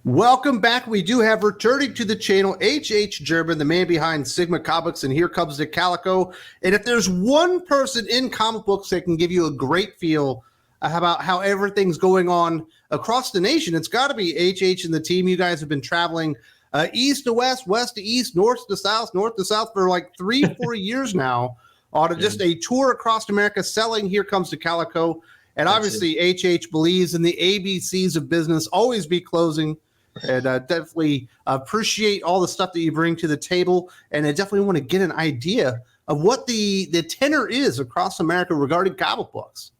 Welcome back. We do have returning to the channel H.H. German, the man behind Sigma Comics, and Here Comes the Calico. And if there's one person in comic books that can give you a great feel about how everything's going on across the nation, it's got to be H.H. and the team. You guys have been traveling east to west, west to east, north to south for like 3-4 years now on just a tour across America selling Here Comes the Calico. And obviously, H.H. believes in the ABCs of business, always be closing. And definitely appreciate all the stuff that you bring to the table. And I definitely want to get an idea of what the tenor is across America regarding comic books.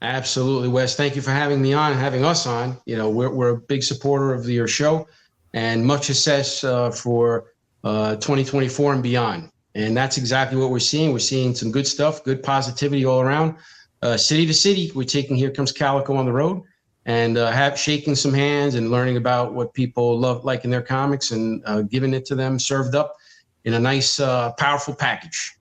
Absolutely, Wes. Thank you for having me on, having us on. You know, we're a big supporter of your show, and much success for 2024 and beyond. And that's exactly what we're seeing. We're seeing some good stuff, good positivity all around. City to city, we're taking Here Comes Calico on the road. And shaking some hands and learning about what people like in their comics and giving it to them served up in a nice, powerful package.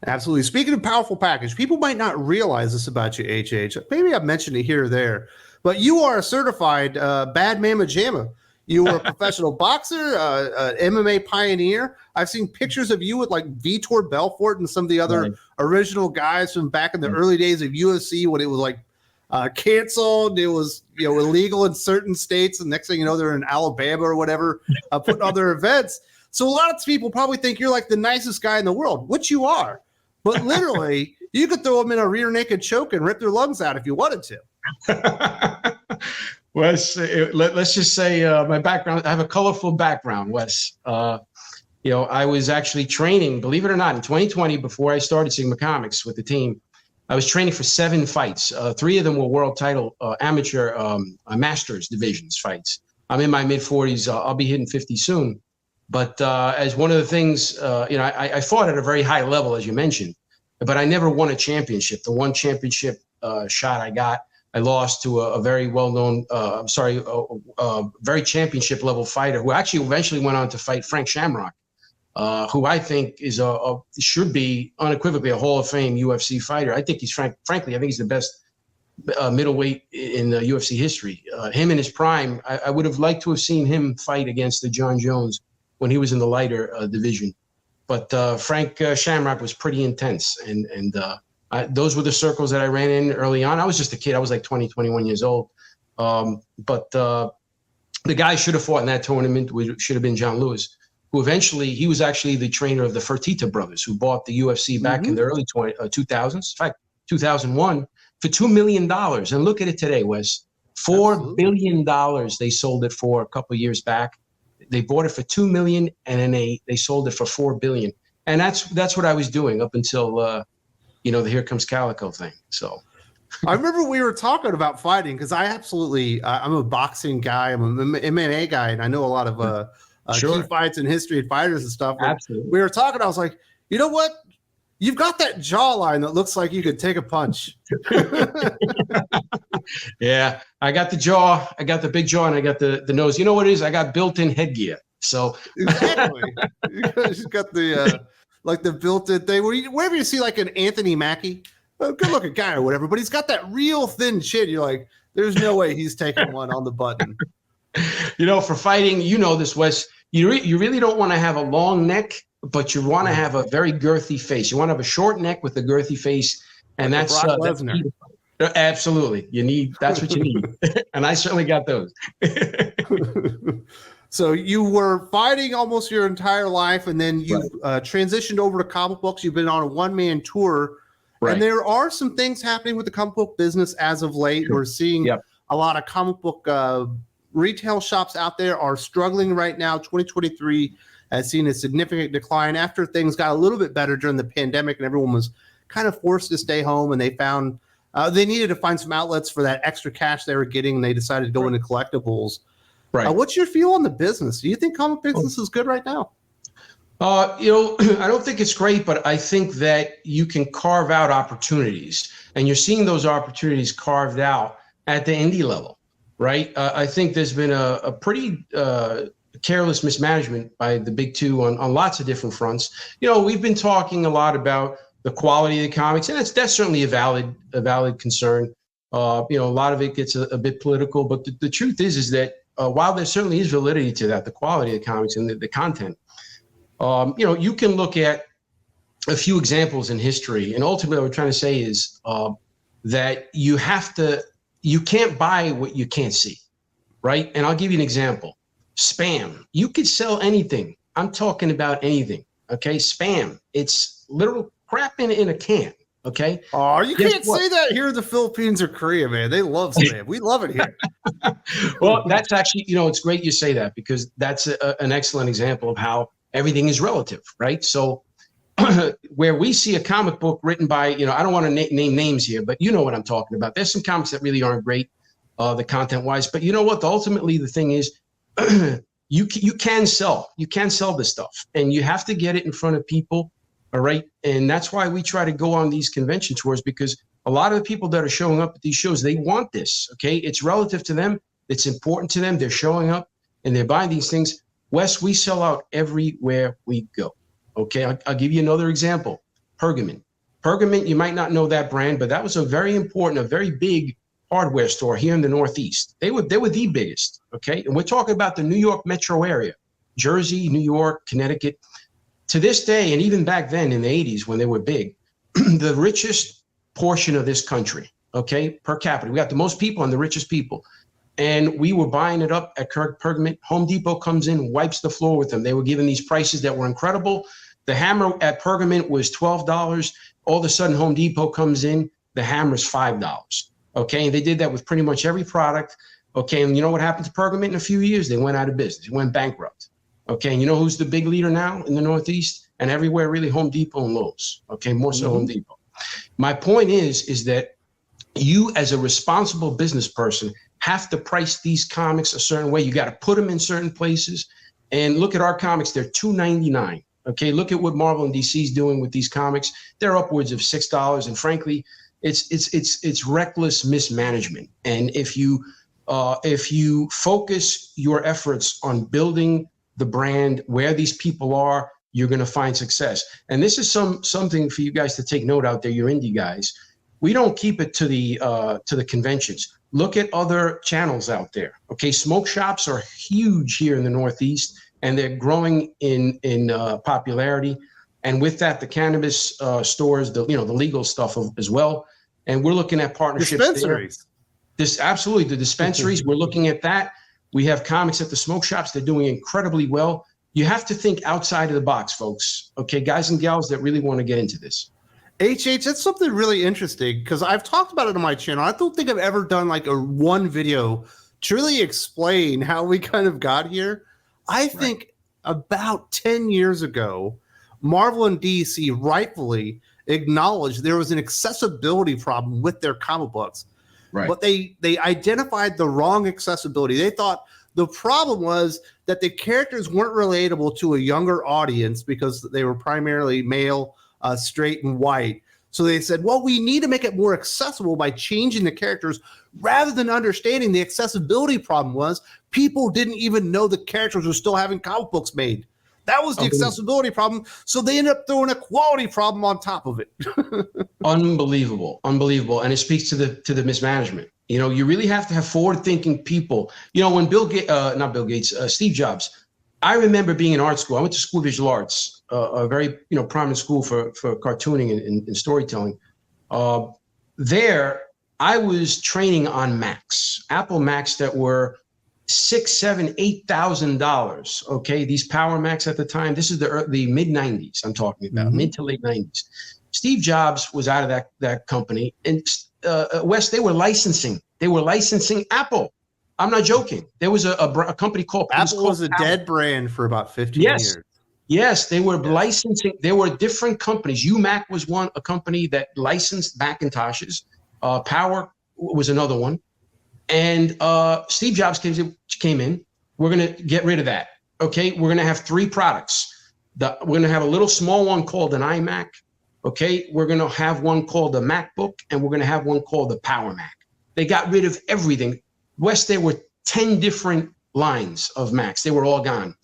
Absolutely. Speaking of powerful package, people might not realize this about you, HH. Maybe I've mentioned it here or there, but you are a certified bad mamma jamma. You were a professional boxer, MMA pioneer. I've seen pictures of you with like Vitor Belfort and some of the other original guys from back in the early days of UFC when it was like canceled. It was, illegal in certain states, and next thing you know, they're in Alabama or whatever, putting on their events. So a lot of people probably think you're like the nicest guy in the world, which you are. But literally, you could throw them in a rear naked choke and rip their lungs out if you wanted to. Wes, let's just say my background. I have a colorful background, Wes. I was actually training, believe it or not, in 2020 before I started Sigma Comics with the team. I was training for 7 fights. 3 of them were world title amateur masters divisions fights. I'm in my mid-40s. I'll be hitting 50 soon. But as one of the things, I fought at a very high level, as you mentioned, but I never won a championship. The one championship shot I got, I lost to a very well-known, very championship level fighter who actually eventually went on to fight Frank Shamrock. Who I think is should be unequivocally a Hall of Fame UFC fighter. I think he's frankly, I think he's the best middleweight in the UFC history. Him in his prime, I would have liked to have seen him fight against the John Jones when he was in the lighter division. But Frank Shamrock was pretty intense, and those were the circles that I ran in early on. I was just a kid. I was like 20, 21 years old. But the guy should have fought in that tournament should have been John Lewis, who eventually, he was actually the trainer of the Fertitta brothers, who bought the UFC back in the early 2000s, in fact, 2001, for $2 million. And look at it today, Wes. $4 billion they sold it for a couple of years back. They bought it for $2 million, and then they sold it for $4 billion. And that's what I was doing up until, the Here Comes Calico thing. So I remember we were talking about fighting because I'm a boxing guy. I'm an MMA guy, and I know a lot of key fights in history and fighters and stuff. Absolutely. We were talking. I was like, you know what? You've got that jawline that looks like you could take a punch. Yeah, I got the jaw. I got the big jaw, and I got the nose. You know what it is? I got built-in headgear. So exactly. He's got the like the built-in thing. Wherever you see like an Anthony Mackie, a good-looking guy or whatever, but he's got that real thin chin. You're like, there's no way he's taking one on the button. For fighting, this, Wes, you really don't want to have a long neck, but you want to have a very girthy face. You want to have a short neck with a girthy face, and like that's Brock Lesnar. Absolutely. That's what you need. And I certainly got those. So you were fighting almost your entire life, and then you transitioned over to comic books. You've been on a one-man tour, and there are some things happening with the comic book business as of late. We're seeing a lot of comic book retail shops out there are struggling right now. 2023 has seen a significant decline after things got a little bit better during the pandemic and everyone was kind of forced to stay home, and they found they needed to find some outlets for that extra cash they were getting, and they decided to go into collectibles. What's your feel on the business? Do you think comic business is good right now? I don't think it's great, but I think that you can carve out opportunities, and you're seeing those opportunities carved out at the indie level. Right. I think there's been a pretty careless mismanagement by the big two on lots of different fronts. We've been talking a lot about the quality of the comics, and that's certainly a valid concern. A lot of it gets a bit political, but the truth is that while there certainly is validity to that, the quality of the comics and the content, you can look at a few examples in history. And ultimately what we're trying to say is that you can't buy what you can't see, right? And I'll give you an example. Spam. You could sell anything. I'm talking about anything, okay? Spam. It's literal crap in a can, okay? Oh, you can't say that here in the Philippines or Korea, man. They love spam. We love it here. Well, that's actually, it's great you say that, because that's an excellent example of how everything is relative, right? So where we see a comic book written by, I don't want to name names here, but you know what I'm talking about. There's some comics that really aren't great, the content-wise. But you know what? Ultimately, the thing is, you can sell this stuff, and you have to get it in front of people, all right? And that's why we try to go on these convention tours, because a lot of the people that are showing up at these shows, they want this, okay? It's relative to them. It's important to them. They're showing up, and they're buying these things. Wes, we sell out everywhere we go. Okay, I'll give you another example. Pergament. Pergament, you might not know that brand, but that was a very big hardware store here in the Northeast. They were the biggest, okay? And we're talking about the New York metro area, Jersey, New York, Connecticut. To this day, and even back then in the 80s when they were big, the richest portion of this country, okay, per capita. We got the most people and the richest people. And we were buying it up at Pergament. Home Depot comes in, wipes the floor with them. They were giving these prices that were incredible. The hammer at Pergament was $12. All of a sudden, Home Depot comes in, the hammer's $5. Okay, and they did that with pretty much every product. Okay, and you know what happened to Pergament in a few years? They went out of business. They went bankrupt. Okay, and you know who's the big leader now in the Northeast and everywhere? Really, Home Depot and Lowe's. Okay, more so Home Depot. My point is that you, as a responsible business person, have to price these comics a certain way. You got to put them in certain places. And look at our comics; they're $2.99. Okay, look at what Marvel and DC is doing with these comics. They're upwards of $6, and frankly, it's reckless mismanagement. And if you focus your efforts on building the brand where these people are, you're going to find success. And this is something for you guys to take note out there. You're indie guys. We don't keep it to the conventions. Look at other channels out there. Okay, smoke shops are huge here in the Northeast, and they're growing in popularity. And with that, the cannabis stores, the legal stuff as well. And we're looking at partnerships. Dispensaries. Absolutely, the dispensaries. We're looking at that. We have comics at the smoke shops. They're doing incredibly well. You have to think outside of the box, folks. Okay, guys and gals that really want to get into this. That's something really interesting, because I've talked about it on my channel. I don't think I've ever done like one video to really explain how we kind of got here. I think about 10 years ago, Marvel and DC rightfully acknowledged there was an accessibility problem with their comic books. Right. But they identified the wrong accessibility. They thought the problem was that the characters weren't relatable to a younger audience because they were primarily male, straight, and white. So they said, well, we need to make it more accessible by changing the characters, rather than understanding the accessibility problem was people didn't even know the characters were still having comic books made. That was the accessibility problem. So they ended up throwing a quality problem on top of it. Unbelievable. And it speaks to the mismanagement. You really have to have forward-thinking people. When Steve Jobs, I remember being in art school. I went to School of Visual Arts, a very prominent school for cartooning and storytelling. There, I was training on Macs, Apple Macs that were $6,000, $7,000, $8,000. Okay, these Power Macs at the time. This is the mid '90s. I'm talking about mid to late '90s. Steve Jobs was out of that company, and Wes, they were licensing. They were licensing Apple. I'm not joking. There was a company called Apple was a dead brand for about 15 years. Yes, they were licensing. There were different companies. UMac was a company that licensed Macintoshes. Power was another one. And Steve Jobs came in. We're going to get rid of that. Okay, we're going to have 3 products. We're going to have a little small one called an iMac. Okay, we're going to have one called the MacBook, and we're going to have one called the Power Mac. They got rid of everything. Wes, there were 10 different lines of Macs. They were all gone.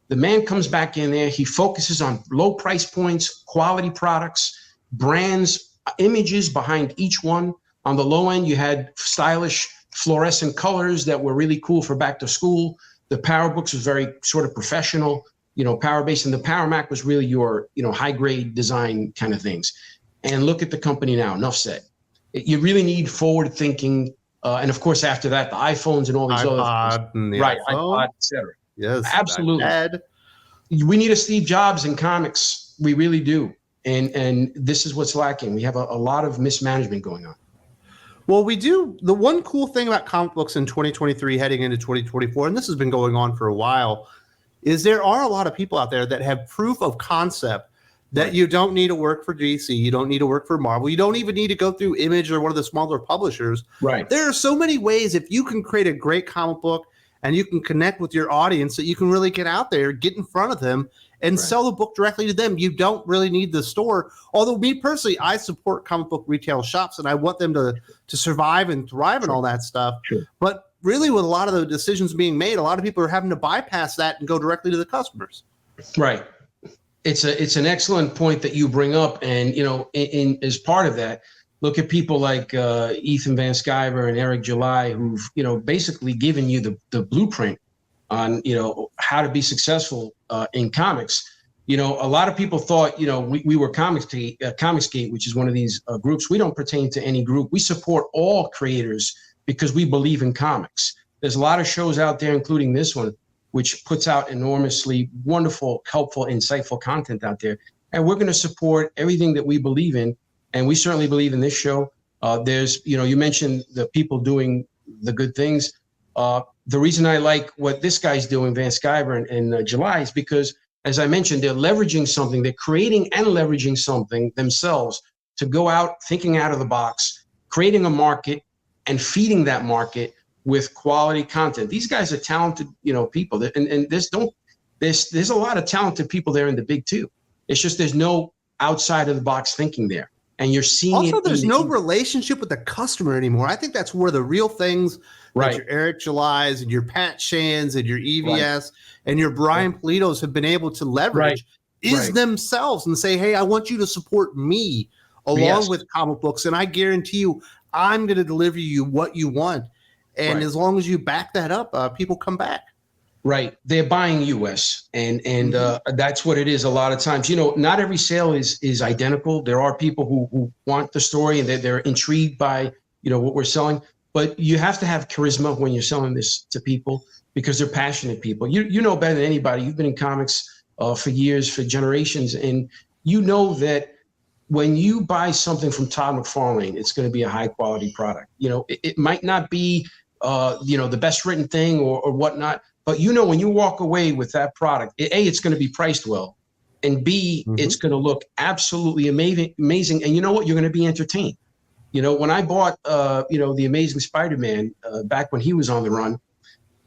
The man comes back in there. He focuses on low price points, quality products, brands, images behind each one. On the low end, you had stylish fluorescent colors that were really cool for back to school. The Power Books was very sort of professional, power based, and the Power Mac was really your, high grade design kind of things. And look at the company now. Enough said. You really need forward thinking, and of course after that, the iPhones and all these other things, right? iPod, etc. Yes, absolutely. We need a Steve Jobs in comics. We really do. And this is what's lacking. We have a lot of mismanagement going on. Well, we do. The one cool thing about comic books in 2023 heading into 2024, and this has been going on for a while, is there are a lot of people out there that have proof of concept that you don't need to work for DC, you don't need to work for Marvel, you don't even need to go through Image or one of the smaller publishers. Right. There are so many ways if you can create a great comic book and you can connect with your audience that you can really get out there, get in front of them, and sell the book directly to them. You don't really need the store. Although me personally, I support comic book retail shops and I want them to survive and thrive and all that stuff. But really with a lot of the decisions being made, a lot of people are having to bypass that and go directly to the customers. Right. It's an excellent point that you bring up. And, in as part of that, look at people like Ethan Van Sciver and Eric July, who've, basically given you the blueprint on, how to be successful in comics. A lot of people thought, we were Comicsgate, which is one of these groups. We don't pertain to any group. We support all creators because we believe in comics. There's a lot of shows out there, including this one, which puts out enormously wonderful, helpful, insightful content out there. And we're going to support everything that we believe in. And we certainly believe in this show. There's, you mentioned the people doing the good things. The reason I like what this guy's doing, Van Sciver and July, is because, as I mentioned, they're leveraging something. They're creating and leveraging something themselves to go out, thinking out of the box, creating a market and feeding that market with quality content. These guys are talented, people. And there's a lot of talented people there in the big two. It's just there's no outside of the box thinking there. And you're seeing also, there's no relationship with the customer anymore. I think that's where the real things, right, like your Eric Julys and your Pat Shans and your EVS and your Brian Politos have been able to leverage is themselves and say, hey, I want you to support me along with comic books. And I guarantee you, I'm going to deliver you what you want. And as long as you back that up, people come back. Right. They're buying US and that's what it is a lot of times. Not every sale is identical. There are people who want the story and they're intrigued by, what we're selling. But you have to have charisma when you're selling this to people because they're passionate people. You know better than anybody. You've been in comics for years, for generations. And you know that when you buy something from Todd McFarlane, it's going to be a high quality product. It might not be, the best written thing or whatnot. But when you walk away with that product, A, it's going to be priced well, and B, it's going to look absolutely amazing. And you know what? You're going to be entertained. When I bought, the Amazing Spider-Man back when he was on the run,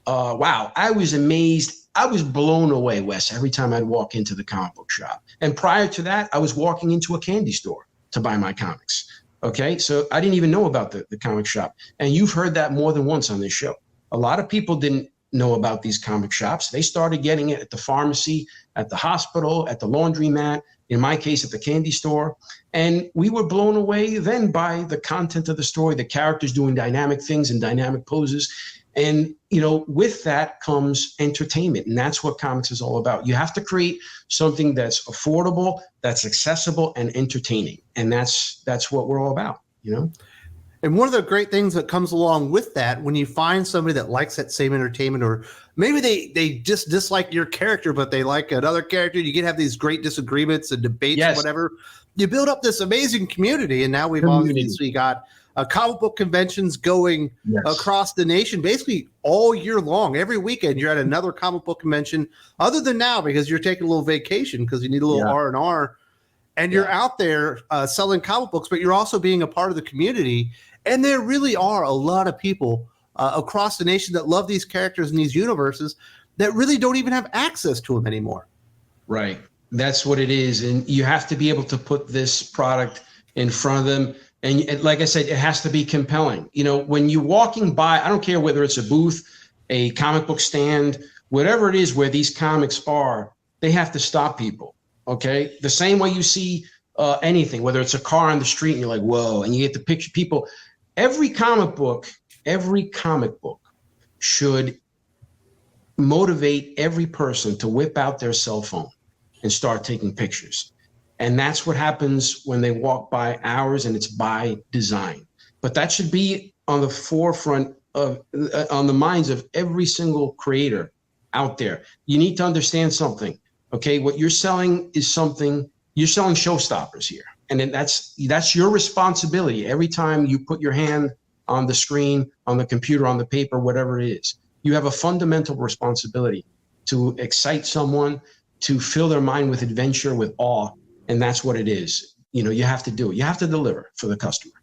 wow, I was amazed. I was blown away, Wes, every time I'd walk into the comic book shop. And prior to that, I was walking into a candy store to buy my comics. Okay, so I didn't even know about the comic shop. And you've heard that more than once on this show. A lot of people didn't know about these comic shops. They started getting it at the pharmacy, at the hospital, at the laundromat, in my case, at the candy store. And we were blown away then by the content of the story, the characters doing dynamic things and dynamic poses. And, with that comes entertainment. And that's what comics is all about. You have to create something that's affordable, that's accessible and entertaining. And that's what we're all about, And one of the great things that comes along with that, when you find somebody that likes that same entertainment, or maybe they just dislike your character, but they like another character, you can have these great disagreements and debates and whatever. You build up this amazing community. And now we've obviously got comic book conventions going across the nation, basically all year long. Every weekend you're at another comic book convention, other than now because you're taking a little vacation because you need a little R&R. And you're out there selling comic books, but you're also being a part of the community. And there really are a lot of people across the nation that love these characters in these universes that really don't even have access to them anymore. Right. That's what it is. And you have to be able to put this product in front of them. And like I said, it has to be compelling. When you're walking by, I don't care whether it's a booth, a comic book stand, whatever it is where these comics are, they have to stop people. Okay. The same way you see anything, whether it's a car on the street and you're like, whoa, and you get to picture people. Every comic book every comic book should motivate every person to whip out their cell phone and start taking pictures. And that's what happens when they walk by ours, and it's by design. But that should be on the forefront of, on the minds of every single creator out there. You need to understand something, okay? What you're selling is something, you're selling showstoppers here. And then that's your responsibility. Every time you put your hand on the screen, on the computer, on the paper, whatever it is, you have a fundamental responsibility to excite someone, to fill their mind with adventure, with awe. And that's what it is. You know, you have to do it. You have to deliver for the customer.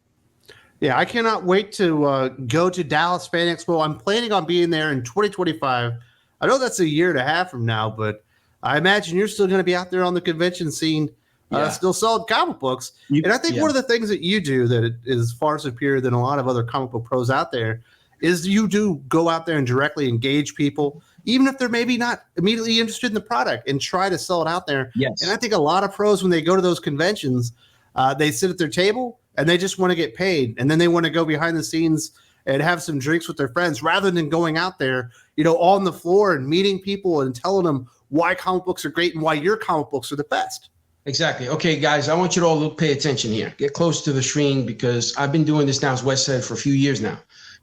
Yeah, I cannot wait to go to Dallas Fan Expo. I'm planning on being there in 2025. I know that's a year and a half from now, but I imagine you're still going to be out there on the convention scene, still selling comic books. And I think one of the things that you do that is far superior than a lot of other comic book pros out there is you do go out there and directly engage people, even if they're maybe not immediately interested in the product, and try to sell it out there. Yes. And I think a lot of pros, when they go to those conventions, they sit at their table and they just want to get paid. And then they want to go behind the scenes and have some drinks with their friends rather than going out there, you know, on the floor and meeting people and telling them why comic books are great and why your comic books are the best. Exactly. Okay, guys, I want you to all pay attention here. Get close to the screen, because I've been doing this now, as Wes said, for a few years now.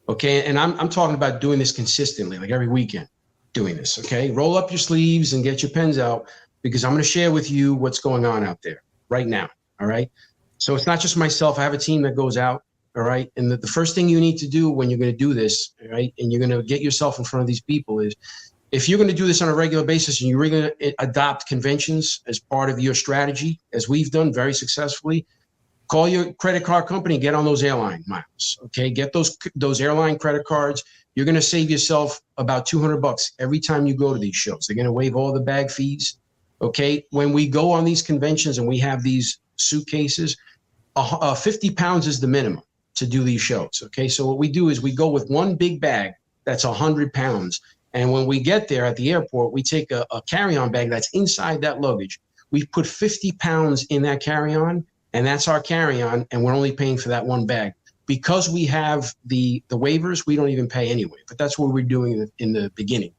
Okay, and I'm talking about doing this consistently, like every weekend doing this, okay? Roll up your sleeves and get your pens out, because I'm going to share with you what's going on out there right now, all right? So it's not just myself. I have a team that goes out, all right? And the first thing you need to do when you're going to do this, all right, and you're going to get yourself in front of these people is, if you're going to do this on a regular basis and you're going to adopt conventions as part of your strategy, as we've done very successfully, call your credit card company and get on those airline miles, okay? Get those airline credit cards. You're going to save yourself about $200 every time you go to these shows. They're going to waive all the bag fees, okay? When we go on these conventions and we have these suitcases, 50 pounds is the minimum to do these shows, okay? So what we do is we go with one big bag that's 100 pounds. And when we get there at the airport, we take a carry-on bag that's inside that luggage. We put 50 pounds in that carry-on, and that's our carry-on, and we're only paying for that one bag. Because we have the waivers, we don't even pay anyway, but that's what we're doing in the beginning.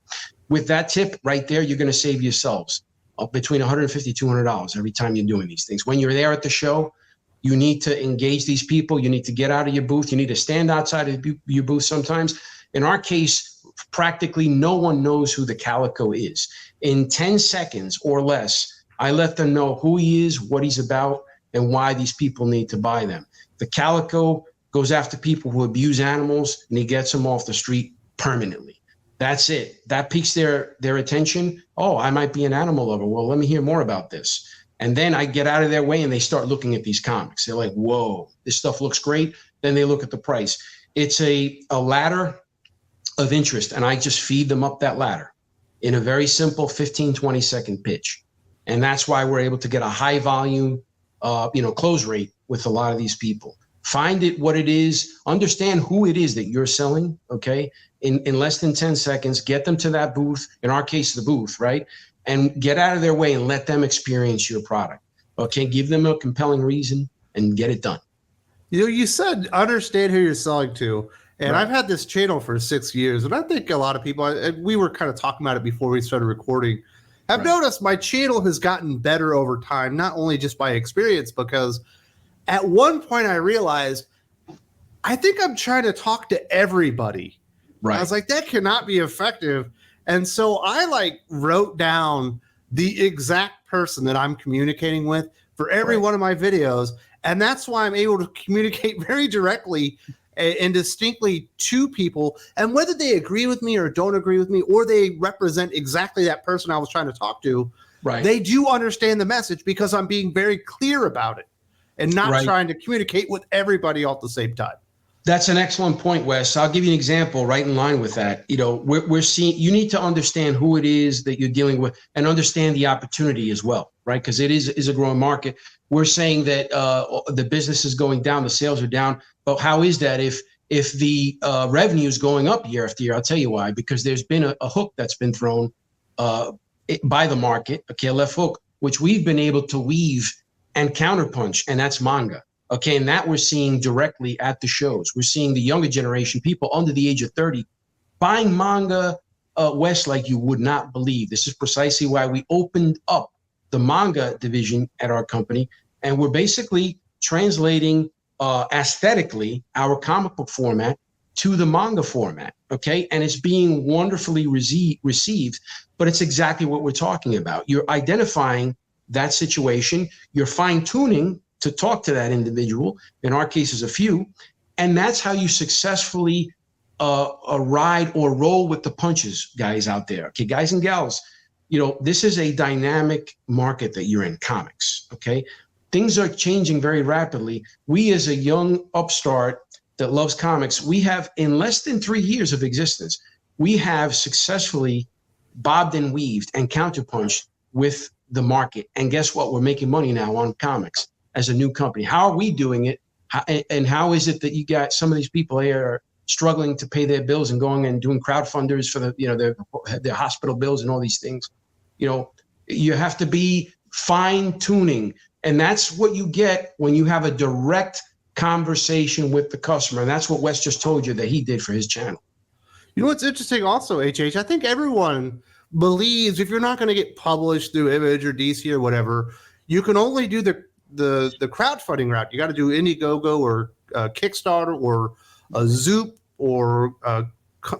With that tip right there, you're going to save yourselves between $150, $200 every time you're doing these things. When you're there at the show, you need to engage these people. You need to get out of your booth. You need to stand outside of your booth sometimes. In our case, practically no one knows who the Calico is. In 10 seconds or less, I let them know who he is, what he's about, and why these people need to buy them. The Calico goes after people who abuse animals, and he gets them off the street permanently. That's it. That piques their attention. Oh, I might be an animal lover. Well, let me hear more about this. And then I get out of their way and they start looking at these comics. They're like, whoa, this stuff looks great. Then they look at the price. It's a ladder of interest, and I just feed them up that ladder in a very simple 15, 20-second pitch. And that's why we're able to get a high volume, close rate with a lot of these people. Find it what it is, understand who it is that you're selling, okay? In less than 10 seconds, get them to that booth, in our case, the booth, right? And get out of their way and let them experience your product, okay? Give them a compelling reason and get it done. You know, you said understand who you're selling to. And right. I've had this channel for 6 years, and I think a lot of people, we were kind of talking about it before we started recording, have noticed my channel has gotten better over time, not only just by experience, because at one point I realized, I think I'm trying to talk to everybody. Right. I was like, that cannot be effective. And so I wrote down the exact person that I'm communicating with for every one of my videos. And that's why I'm able to communicate very directly and distinctly to people, and whether they agree with me or don't agree with me, or they represent exactly that person I was trying to talk to, they do understand the message because I'm being very clear about it and not trying to communicate with everybody all at the same time. That's an excellent point, Wes. I'll give you an example right in line with that. You know, we're seeing, you need to understand who it is that you're dealing with and understand the opportunity as well, right? Because it is a growing market. We're saying that the business is going down, the sales are down. But how is that if the revenue is going up year after year? I'll tell you why. Because there's been a hook that's been thrown by the market, a left hook, which we've been able to weave and counterpunch, and that's manga. Okay, and that we're seeing directly at the shows. We're seeing the younger generation, people under the age of 30, buying manga, West, like you would not believe. This is precisely why we opened up the manga division at our company, and we're basically translating aesthetically our comic book format to the manga format, okay? And it's being wonderfully received, but it's exactly what we're talking about. You're identifying that situation, you're fine-tuning to talk to that individual, in our cases a few, and that's how you successfully ride or roll with the punches, guys out there. Okay, guys and gals, this is a dynamic market that you're in, comics, okay? Things are changing very rapidly. We, as a young upstart that loves comics, we have, in less than 3 years of existence, we have successfully bobbed and weaved and counterpunched with the market. And guess what? We're making money now on comics as a new company. How are we doing it? And how is it that you got some of these people here are struggling to pay their bills and going and doing crowdfunders for their hospital bills and all these things? You have to be fine tuning, and that's what you get when you have a direct conversation with the customer. And that's what Wes just told you that he did for his channel. You know what's interesting also, HH? I think everyone believes if you're not going to get published through Image or DC or whatever, you can only do the crowdfunding route. You got to do Indiegogo or Kickstarter or Zoop or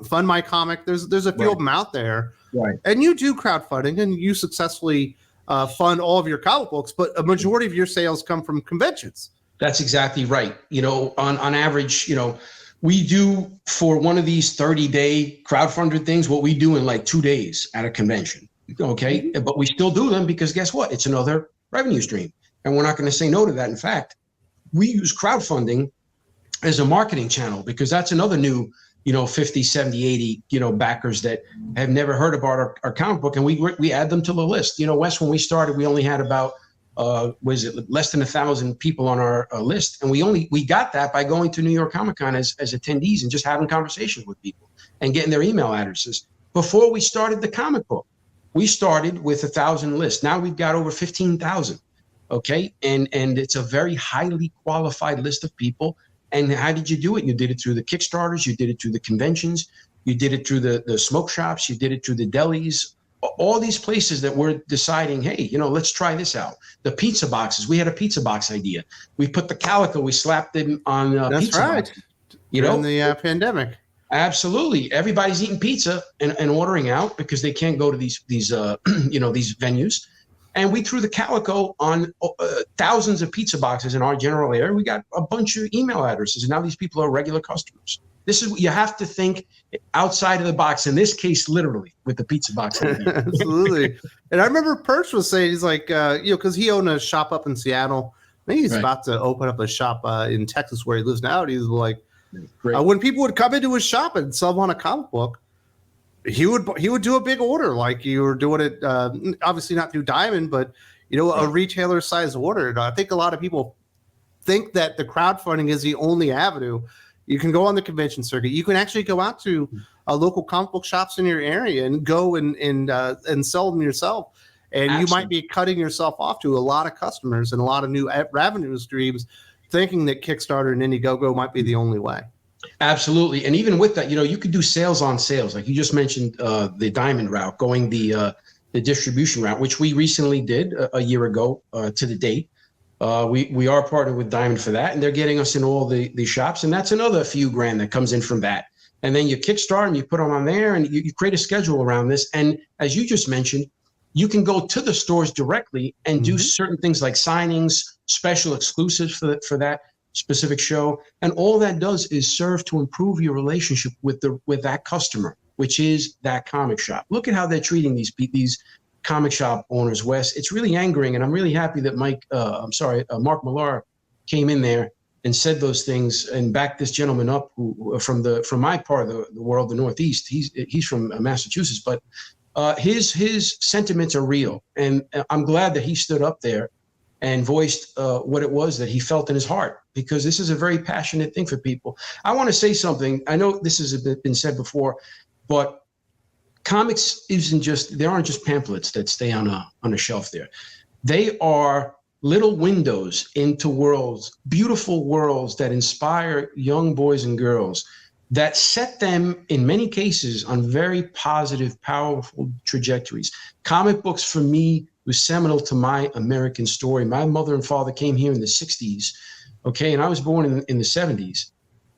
Fund My Comic. There's a few of them out there, right? And you do crowdfunding and you successfully fund all of your comic books, but a majority of your sales come from conventions. That's exactly right. On average, we do, for one of these 30-day crowdfunded things, what we do in like 2 days at a convention. Okay. Mm-hmm. But we still do them because guess what? It's another revenue stream. And we're not going to say no to that. In fact, we use crowdfunding as a marketing channel because that's another new, 50, 70, 80, backers that have never heard about our comic book. And we add them to the list. Wes, when we started, we only had about, less than 1,000 people on our list. And we got that by going to New York Comic Con as attendees and just having conversations with people and getting their email addresses. Before we started the comic book, we started with 1,000 lists. Now we've got over 15,000. Okay. And it's a very highly qualified list of people. And how did you do it? You did it through the Kickstarters. You did it through the conventions. You did it through the smoke shops. You did it through the delis. All these places that we're deciding, hey, let's try this out. The pizza boxes. We had a pizza box idea. We put the Calico. We slapped them on That's pizza right. boxes. During the pandemic. Absolutely. Everybody's eating pizza and ordering out because they can't go to these these venues. And we threw the Calico on thousands of pizza boxes in our general area. We got a bunch of email addresses, and now these people are regular customers. This is what you have to think outside of the box. In this case, literally with the pizza box. Absolutely. And I remember Perch was saying, he's like, because he owned a shop up in Seattle. I think he's about to open up a shop in Texas where he lives now. And he's like, when people would come into his shop and sell him on a comic book, he would do a big order like you were doing it. Obviously not through Diamond, but a retailer size order. And I think a lot of people think that the crowdfunding is the only avenue. You can go on the convention circuit. You can actually go out to local comic book shops in your area and go and sell them yourself. And Absolutely. You might be cutting yourself off to a lot of customers and a lot of new revenue streams, thinking that Kickstarter and Indiegogo might be the only way. Absolutely. And even with that, you could do sales on sales. Like you just mentioned the Diamond route, going the distribution route, which we recently did a year ago to the date. We are partnered with Diamond for that, and they're getting us in all the shops. And that's another few grand that comes in from that. And then you Kickstart them, you put them on there, and you create a schedule around this. And as you just mentioned, you can go to the stores directly and do certain things like signings, special exclusives for that specific show. And all that does is serve to improve your relationship with that customer, which is that comic shop. Look at how they're treating these comic shop owners, Wes. It's really angering, and I'm really happy that Mark Millar came in there and said those things and backed this gentleman up who from my part of the world, the Northeast. He's from Massachusetts, but his sentiments are real, and I'm glad that he stood up there and voiced what it was that he felt in his heart, because this is a very passionate thing for people. I want to say something. I know this has been said before, but comics aren't just pamphlets that stay on a shelf there. They are little windows into worlds, beautiful worlds that inspire young boys and girls, that set them, in many cases, on very positive, powerful trajectories. Comic books, for me, was seminal to my American story. My mother and father came here in the 60s, okay, and I was born in the 70s.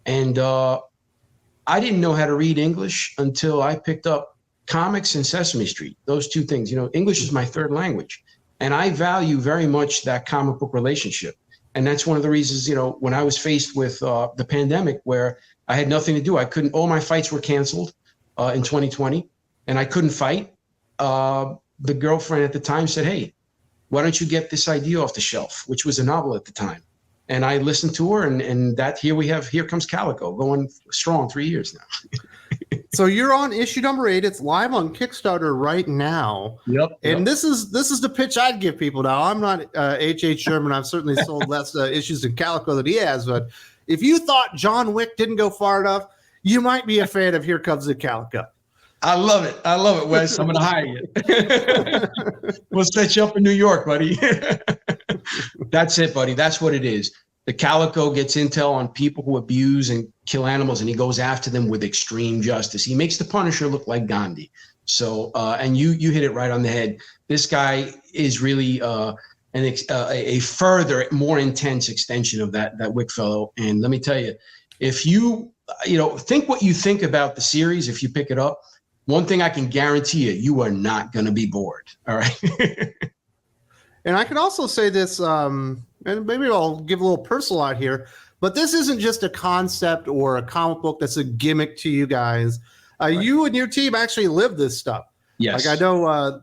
And I didn't know how to read English until I picked up comics and Sesame Street, those two things. You know, English is my third language, and I value very much that comic book relationship. And that's one of the reasons, you know, when I was faced with the pandemic, where I had nothing to do, all my fights were canceled in 2020, and I couldn't fight. The girlfriend at the time said, hey, why don't you get this idea off the shelf, which was a novel at the time. And I listened to her, and Here Comes Calico, going strong 3 years now. So you're on issue number 8. It's live on Kickstarter right now. Yep. And this is the pitch I'd give people. Now, I'm not H.H. Sherman. I've certainly sold less issues in Calico than he has. But if you thought John Wick didn't go far enough, you might be a fan of Here Comes the Calico. I love it, Wes. I'm going to hire you. We'll set you up in New York, buddy. That's it, buddy. That's what it is. The Calico gets intel on people who abuse and kill animals, and he goes after them with extreme justice. He makes the Punisher look like Gandhi. So, and you hit it right on the head. This guy is really a further, more intense extension of that Wick fellow. And let me tell you, if you think what you think about the series, if you pick it up, one thing I can guarantee you are not going to be bored. All right. And I can also say this, and maybe I'll give a little personal out here, but this isn't just a concept or a comic book that's a gimmick to you guys. Right. You and your team actually live this stuff. Yes. Like I know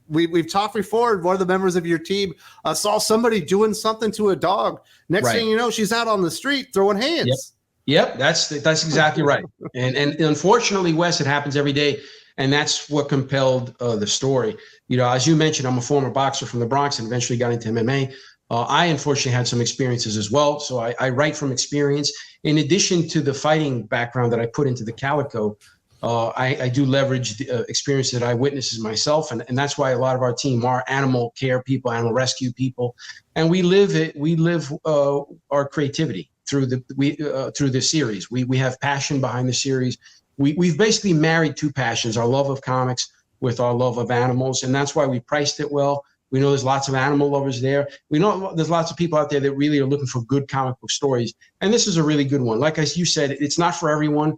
we've talked before, one of the members of your team saw somebody doing something to a dog. Next thing you know, she's out on the street throwing hands. Yep, that's exactly right. And unfortunately, Wes, it happens every day. And that's what compelled the story. You know, as you mentioned, I'm a former boxer from the Bronx and eventually got into MMA. I unfortunately had some experiences as well. So I write from experience. In addition to the fighting background that I put into the Calico, I do leverage the experience that I witnessed myself. And that's why a lot of our team are animal care people, animal rescue people. And we live our creativity through the series. We have passion behind the series. We've basically married two passions, our love of comics with our love of animals. And that's why we priced it well. We know there's lots of animal lovers there. We know there's lots of people out there that really are looking for good comic book stories. And this is a really good one. Like you said, it's not for everyone.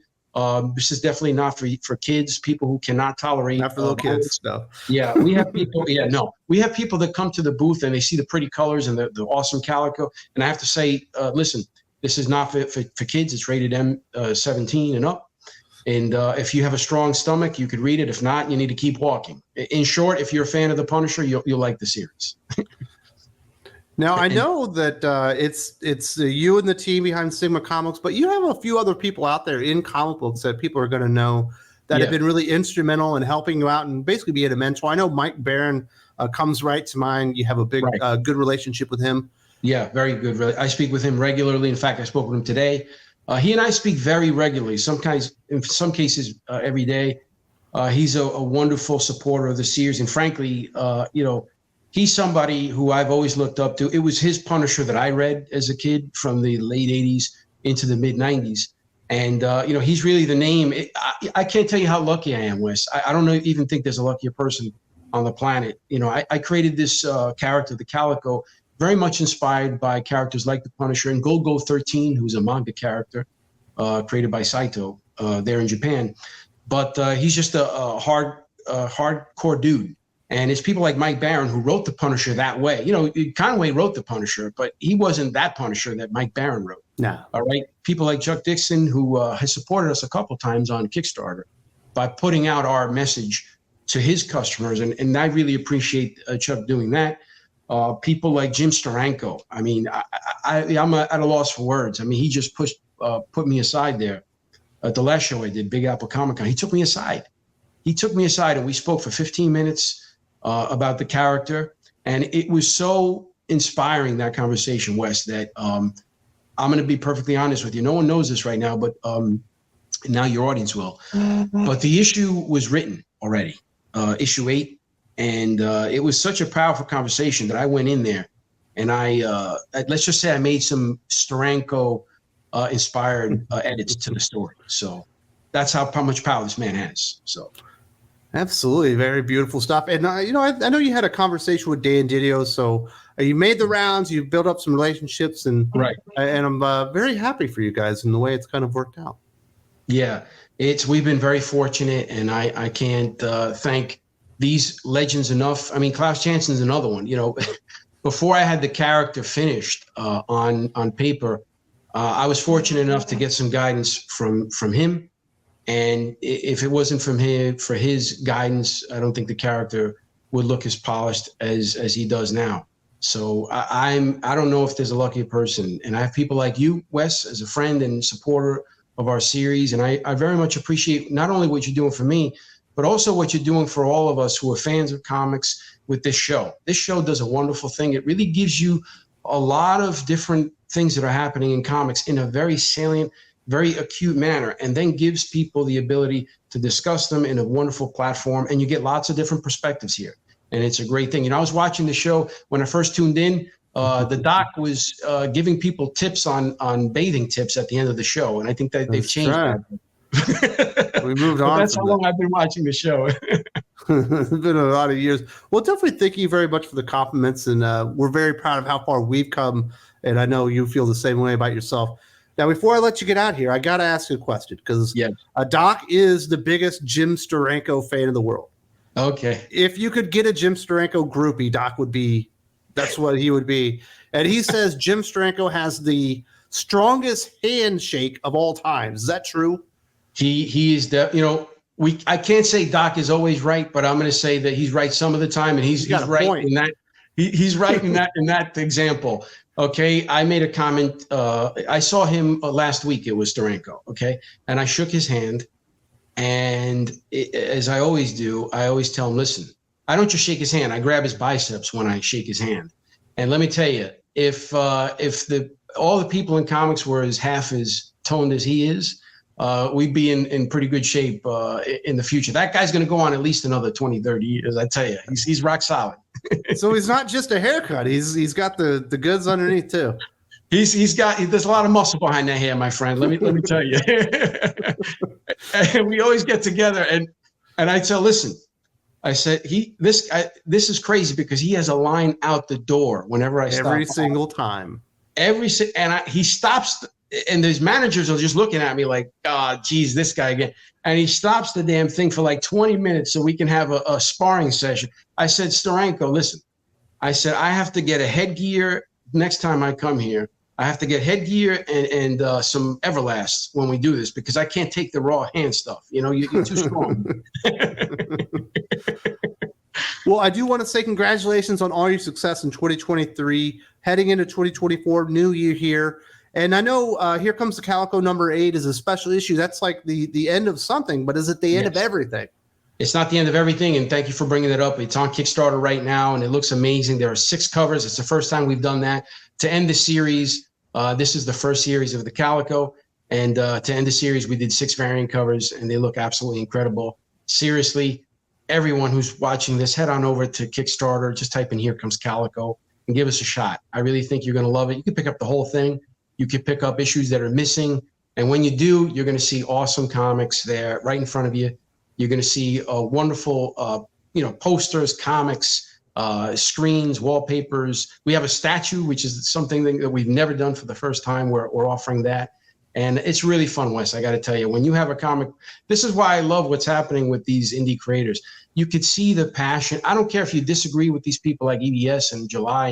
This is definitely not for kids, people who cannot tolerate. Not for little kids, no. Yeah, we have people. We have people that come to the booth and they see the pretty colors and the awesome Calico. And I have to say, listen, this is not for kids. It's rated M17 and up. And if you have a strong stomach, you could read it. If not, you need to keep walking. In short, if you're a fan of the Punisher, you'll like the series. Now, I know that it's you and the team behind Sigma Comics, but you have a few other people out there in comic books that people are going to know that have been really instrumental in helping you out and basically being a mentor. I know Mike Barron comes right to mind. You have a big, good relationship with him. Yeah, very good. I speak with him regularly. In fact, I spoke with him today. He and I speak very regularly, in some cases every day. He's a wonderful supporter of the series. And frankly, he's somebody who I've always looked up to. It was his Punisher that I read as a kid from the late 80s into the mid 90s. And, he's really the name. I can't tell you how lucky I am, Wes. I don't even think there's a luckier person on the planet. I created this character, the Calico, very much inspired by characters like the Punisher and Go 13, who's a manga character created by Saito there in Japan. But he's just a hardcore dude. And it's people like Mike Barron who wrote the Punisher that way. Conway wrote the Punisher, but he wasn't that Punisher that Mike Barron wrote. No. All right. People like Chuck Dixon, who has supported us a couple times on Kickstarter by putting out our message to his customers. And I really appreciate Chuck doing that. People like Jim Steranko. I mean, I'm at a loss for words. I mean, he just put me aside there. At the last show I did, Big Apple Comic Con, he took me aside. And we spoke for 15 minutes about the character. And it was so inspiring, that conversation, Wes, that I'm going to be perfectly honest with you. No one knows this right now, but now your audience will. But the issue was written already, issue 8. And it was such a powerful conversation that I went in there and let's just say I made some Steranko inspired edits to the story. So that's how much power this man has. So. Absolutely. Very beautiful stuff. And, I know you had a conversation with Dan Didio. So you made the rounds, you built up some relationships, and I'm very happy for you guys in the way it's kind of worked out. Yeah, we've been very fortunate, and I can't thank these legends enough. I mean, Klaus Jansen's another one. Before I had the character finished on paper, I was fortunate enough to get some guidance from him. And if it wasn't from him, for his guidance, I don't think the character would look as polished as he does now. So I don't know if there's a luckier person. And I have people like you, Wes, as a friend and supporter of our series. And I very much appreciate not only what you're doing for me, but also what you're doing for all of us who are fans of comics with this show. This show does a wonderful thing. It really gives you a lot of different things that are happening in comics in a very salient, very acute manner, and then gives people the ability to discuss them in a wonderful platform. And you get lots of different perspectives here. And it's a great thing. I was watching the show when I first tuned in. The doc was giving people tips on bathing tips at the end of the show. And I think that they've changed that. We moved on. That's how long I've been watching the show. It's been a lot of years. Well, definitely thank you very much for the compliments. And we're very proud of how far we've come. And I know you feel the same way about yourself. Now, before I let you get out here, I got to ask you a question, because Doc is the biggest Jim Steranko fan in the world. Okay. If you could get a Jim Steranko groupie, Doc would be, that's what he would be. And he says Jim Steranko has the strongest handshake of all time. Is that true? He is, I can't say Doc is always right, but I'm going to say that he's right some of the time, and he's right in that. He's right in that example. Okay, I made a comment. I saw him last week. It was Steranko. Okay, and I shook his hand, and as I always do, I always tell him, listen, I don't just shake his hand. I grab his biceps when I shake his hand. And let me tell you, if all the people in comics were half as toned as he is, we'd be in pretty good shape in the future. That guy's going to go on at least another 20, 30 years. I tell you, he's rock solid. So he's not just a haircut. He's got the goods underneath too. There's a lot of muscle behind that hair, my friend. Let me tell you. And we always get together and I tell, listen, I said, this is crazy because he has a line out the door whenever I stop. Every single time. He stops. And these managers are just looking at me like, oh, geez, this guy again. And he stops the damn thing for like 20 minutes so we can have a sparring session. I said, Steranko, listen, I said, I have to get a headgear next time I come here. I have to get headgear and some Everlasts when we do this, because I can't take the raw hand stuff. You're too strong. Well, I do want to say congratulations on all your success in 2023, heading into 2024, new year here. And I know Here Comes the Calico #8 is a special issue. That's like the end of something, but is it the end of everything? It's not the end of everything, and thank you for bringing it up. It's on Kickstarter right now, and it looks amazing. There are 6 covers. It's the first time we've done that. To end the series, this is the first series of the Calico, and to end the series, we did 6 variant covers, and they look absolutely incredible. Seriously, everyone who's watching this, head on over to Kickstarter. Just type in Here Comes Calico and give us a shot. I really think you're going to love it. You can pick up the whole thing. You can pick up issues that are missing. And when you do, you're going to see awesome comics there right in front of you. You're going to see wonderful, posters, comics, screens, wallpapers. We have a statue, which is something that we've never done for the first time. We're offering that. And it's really fun, Wes. I got to tell you, when you have a comic, this is why I love what's happening with these indie creators. You could see the passion. I don't care if you disagree with these people like EBS and July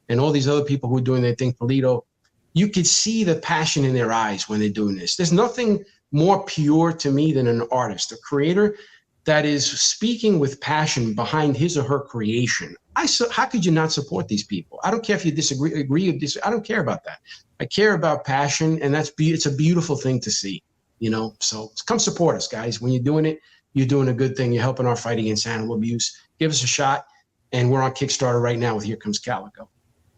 and all these other people who are doing their thing, Polito. You could see the passion in their eyes when they're doing this. There's nothing more pure to me than an artist, a creator that is speaking with passion behind his or her creation. How could you not support these people? I don't care if you agree or disagree. I don't care about that. I care about passion, and it's a beautiful thing to see, So come support us, guys. When you're doing it, you're doing a good thing. You're helping our fight against animal abuse. Give us a shot, and we're on Kickstarter right now with Here Comes Calico.